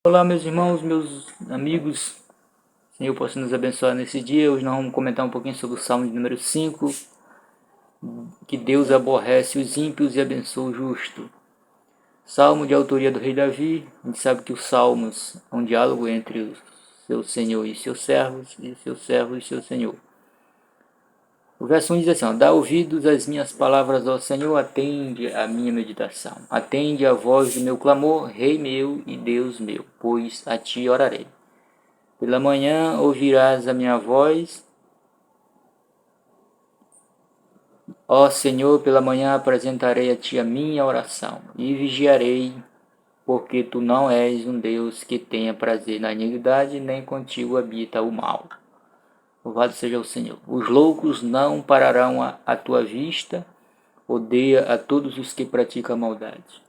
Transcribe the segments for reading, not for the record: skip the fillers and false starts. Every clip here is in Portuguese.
Olá, meus irmãos, meus amigos, Senhor possa nos abençoar nesse dia. Hoje nós vamos comentar um pouquinho sobre o Salmo de número 5, que Deus aborrece os ímpios e abençoa o justo. Salmo de autoria do rei Davi. A gente sabe que os salmos é um diálogo entre o seu Senhor e seus servos, e seus servos e seu Senhor. O verso 1 diz assim: dá ouvidos às minhas palavras, ó Senhor, atende a minha meditação. Atende a voz do meu clamor, Rei meu e Deus meu, pois a ti orarei. Pela manhã ouvirás a minha voz, ó Senhor, pela manhã apresentarei a ti a minha oração, e vigiarei, porque tu não és um Deus que tenha prazer na iniquidade, nem contigo habita o mal. Louvado seja o Senhor. Os loucos não pararão à tua vista, odeia a todos os que praticam a maldade.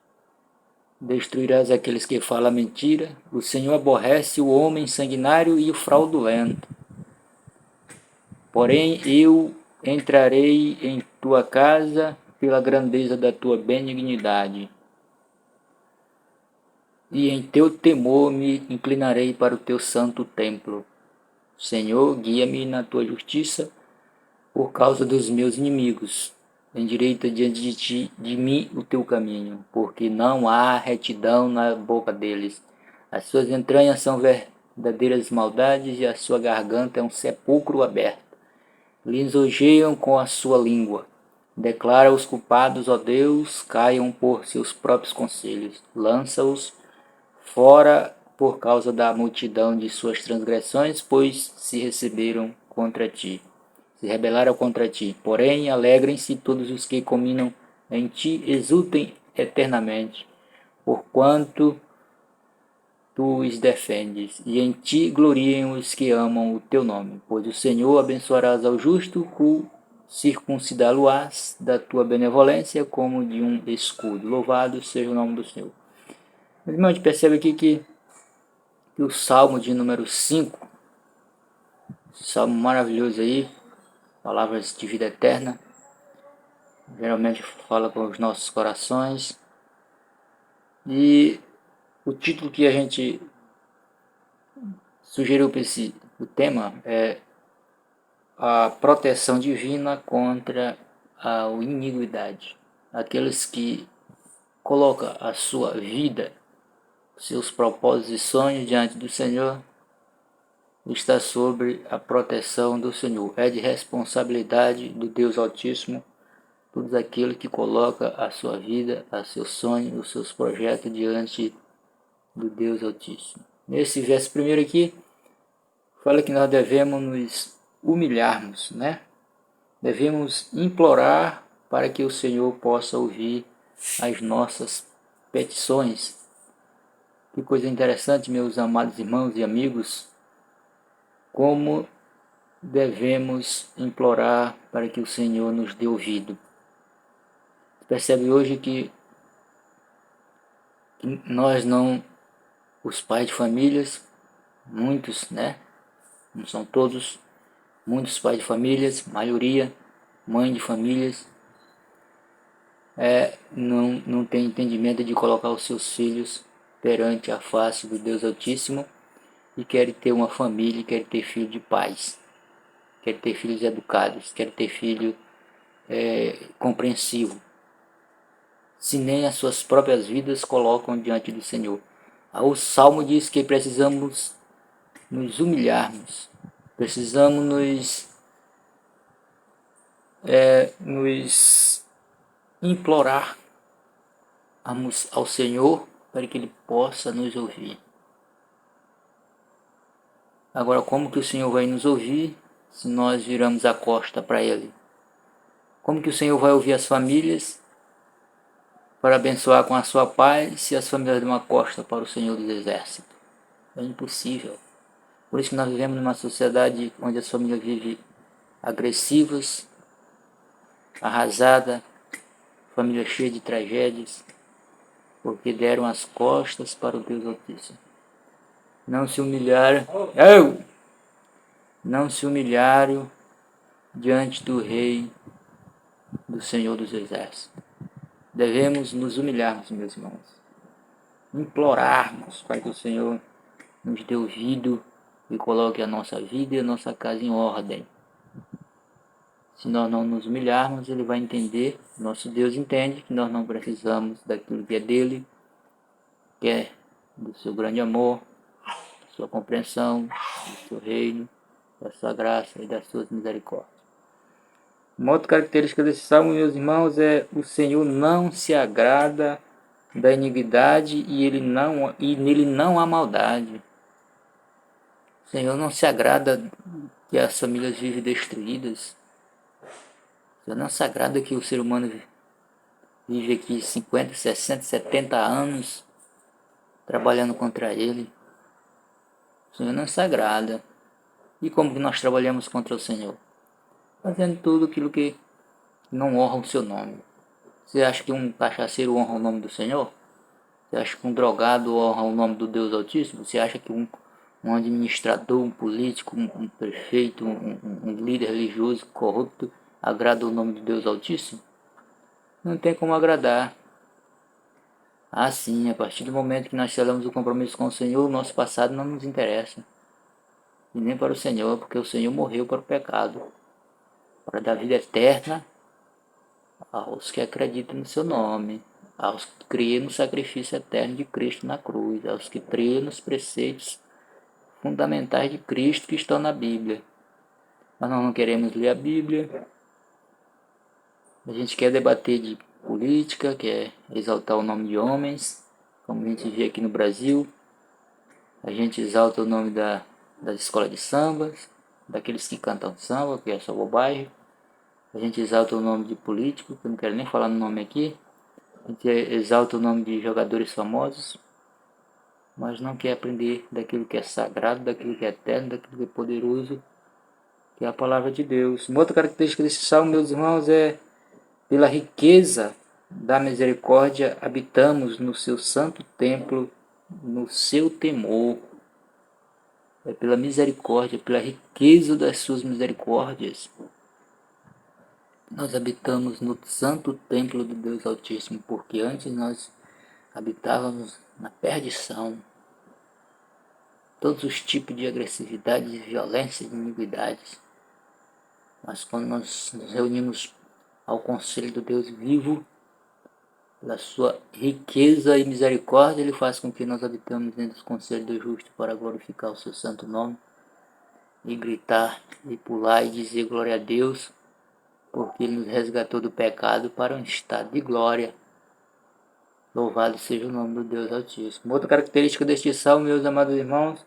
Destruirás aqueles que falam mentira, o Senhor aborrece o homem sanguinário e o fraudulento. Porém eu entrarei em tua casa pela grandeza da tua benignidade, e em teu temor me inclinarei para o teu santo templo. Senhor, guia-me na tua justiça por causa dos meus inimigos. Endireita diante de ti, de mim, o teu caminho, porque não há retidão na boca deles. As suas entranhas são verdadeiras maldades, e a sua garganta é um sepulcro aberto. Lisonjeiam com a sua língua. Declara os culpados, ó Deus, caiam por seus próprios conselhos. Lança-os fora por causa da multidão de suas transgressões, pois se receberam contra ti. Se rebelaram contra ti. Porém, alegrem-se todos os que cominam em ti, exultem eternamente, porquanto tu os defendes, e em ti gloriem os que amam o teu nome. Pois o Senhor abençoarás ao justo, circuncidá-lo-ás da tua benevolência como de um escudo. Louvado seja o nome do Senhor. Mas, irmão, a gente percebe aqui que o Salmo de número 5, salmo maravilhoso aí, palavras de vida eterna, geralmente fala com os nossos corações. E o título que a gente sugeriu para o tema é a proteção divina contra a iniquidade. Aqueles que colocam a sua vida, seus propósitos e sonhos diante do Senhor, está sobre a proteção do Senhor. É de responsabilidade do Deus Altíssimo todos aqueles que colocam a sua vida, a seus sonhos, os seus projetos diante do Deus Altíssimo. Nesse verso primeiro aqui, fala que nós devemos nos humilharmos, né? Devemos implorar para que o Senhor possa ouvir as nossas petições. Que coisa interessante, meus amados irmãos e amigos, como devemos implorar para que o Senhor nos dê ouvido. Percebe hoje que nós não, os pais de famílias, muitos, né? Não são todos, muitos pais de famílias, maioria, mãe de famílias, não tem entendimento de colocar os seus filhos perante a face do Deus Altíssimo e querem ter uma família, querem ter filho de paz, querem ter filhos educados, querem ter filho compreensivo, se nem as suas próprias vidas colocam diante do Senhor. O Salmo diz que precisamos nos humilharmos, precisamos nos implorar ao Senhor para que Ele possa nos ouvir. Agora, como que o Senhor vai nos ouvir se nós viramos a costa para Ele? Como que o Senhor vai ouvir as famílias para abençoar com a sua paz se as famílias dão uma costa para o Senhor dos Exércitos? É impossível. Por isso que nós vivemos numa sociedade onde as famílias vivem agressivas, arrasadas, família cheia de tragédias, porque deram as costas para o Deus Altíssimo. Não se humilharam diante do Rei, do Senhor dos Exércitos. Devemos nos humilharmos, meus irmãos. implorarmos para que o Senhor nos dê ouvido e coloque a nossa vida e a nossa casa em ordem. Se nós não nos humilharmos, Ele vai entender, nosso Deus entende que nós não precisamos daquilo que é dele, que é do seu grande amor, da sua compreensão, do seu reino, da sua graça e das suas misericórdias. Uma outra característica desse salmo, meus irmãos, é o Senhor não se agrada da iniquidade e nele não há maldade. O Senhor não se agrada que as famílias vivem destruídas. O Senhor não se agrada que o ser humano vive aqui 50, 60, 70 anos trabalhando contra ele. O Senhor não se agrada. E como que nós trabalhamos contra o Senhor? Fazendo tudo aquilo que não honra o seu nome. Você acha que um cachaceiro honra o nome do Senhor? Você acha que um drogado honra o nome do Deus Altíssimo? Você acha que um administrador, um político, um prefeito, um líder religioso corrupto agrada o nome do Deus Altíssimo? Não tem como agradar. Sim, a partir do momento que nós selamos o compromisso com o Senhor, o nosso passado não nos interessa. E nem para o Senhor, porque o Senhor morreu para o pecado, para dar vida eterna aos que acreditam no seu nome, aos que creem no sacrifício eterno de Cristo na cruz, aos que creem nos preceitos fundamentais de Cristo que estão na Bíblia. Mas nós não queremos ler a Bíblia, a gente quer debater de política, quer exaltar o nome de homens, como a gente vê aqui no Brasil. A gente exalta o nome das escolas de sambas, daqueles que cantam samba, que é só bobagem. A gente exalta o nome de político, que eu não quero nem falar no nome aqui. A gente exalta o nome de jogadores famosos, mas não quer aprender daquilo que é sagrado, daquilo que é eterno, daquilo que é poderoso, que é a palavra de Deus. Uma outra característica desse salmo, meus irmãos, é pela riqueza da misericórdia habitamos no seu santo templo, no seu temor. É pela misericórdia, pela riqueza das suas misericórdias. Nós habitamos no santo templo do Deus Altíssimo, porque antes nós habitávamos na perdição. Todos os tipos de agressividade, de violência, de iniquidades. Mas quando nós nos reunimos ao conselho do Deus vivo, pela sua riqueza e misericórdia, Ele faz com que nós habitamos dentro dos conselhos do justo para glorificar o seu santo nome e gritar, e pular e dizer glória a Deus, porque Ele nos resgatou do pecado para um estado de glória. Louvado seja o nome do Deus Altíssimo. Outra característica deste salmo, meus amados irmãos,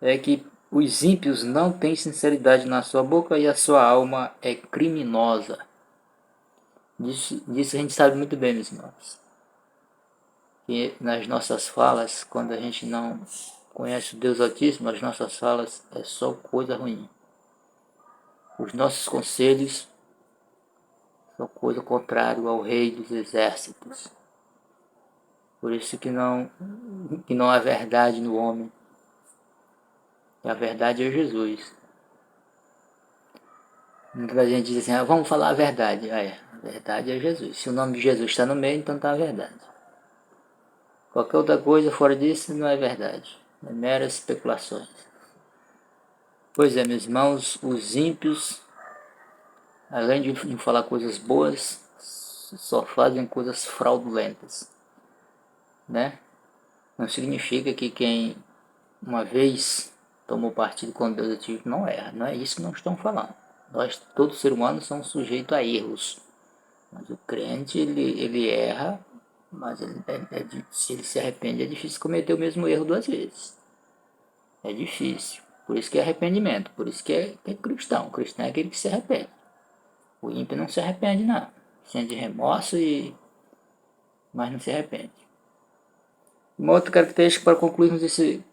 é que os ímpios não têm sinceridade na sua boca e a sua alma é criminosa. Disso a gente sabe muito bem, meus irmãos. Que nas nossas falas, quando a gente não conhece o Deus Altíssimo, as nossas falas é só coisa ruim. Os nossos conselhos são coisa contrária ao Rei dos Exércitos. Por isso que não há verdade no homem. A verdade é Jesus. Muita gente diz assim, vamos falar a verdade. A verdade é Jesus. Se o nome de Jesus está no meio, então está a verdade. Qualquer outra coisa fora disso não é verdade. É meras especulações. Pois é, meus irmãos, os ímpios, além de falar coisas boas, só fazem coisas fraudulentas. Né? Não significa que quem uma vez tomou partido com Deus ativo não erra. Não é isso que nós estamos falando. Nós, todos os seres humanos, somos sujeitos a erros. Mas o crente, ele erra, mas se ele se arrepende, é difícil cometer o mesmo erro 2 vezes. É difícil. Por isso que é arrependimento. Por isso que é cristão. O cristão é aquele que se arrepende. O ímpio não se arrepende, não. Sente remorso, mas não se arrepende. Uma outra característica para concluirmos esse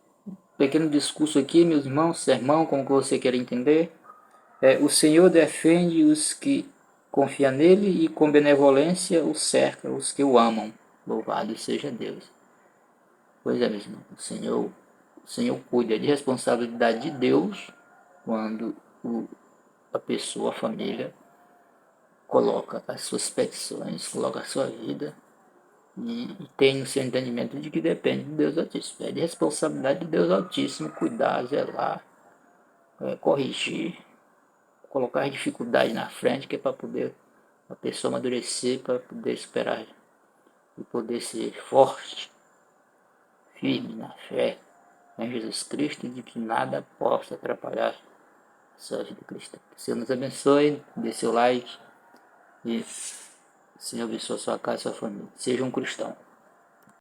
pequeno discurso aqui, meus irmãos, sermão, como que você quer entender, o Senhor defende os que confiam nele e com benevolência o cerca os que o amam. Louvado seja Deus. Pois é, meus irmãos, o Senhor cuida de responsabilidade de Deus quando a pessoa, a família, coloca as suas petições, coloca a sua vida e tem o seu entendimento de que depende de Deus Altíssimo. É de responsabilidade de Deus Altíssimo cuidar, zelar, corrigir, colocar as dificuldades na frente, que é para poder a pessoa amadurecer, para poder superar e poder ser forte, firme na fé em Jesus Cristo, e de que nada possa atrapalhar a sua vida cristã. Que o Senhor nos abençoe, dê seu like e o Senhor abençoe a sua casa e sua família. Seja um cristão.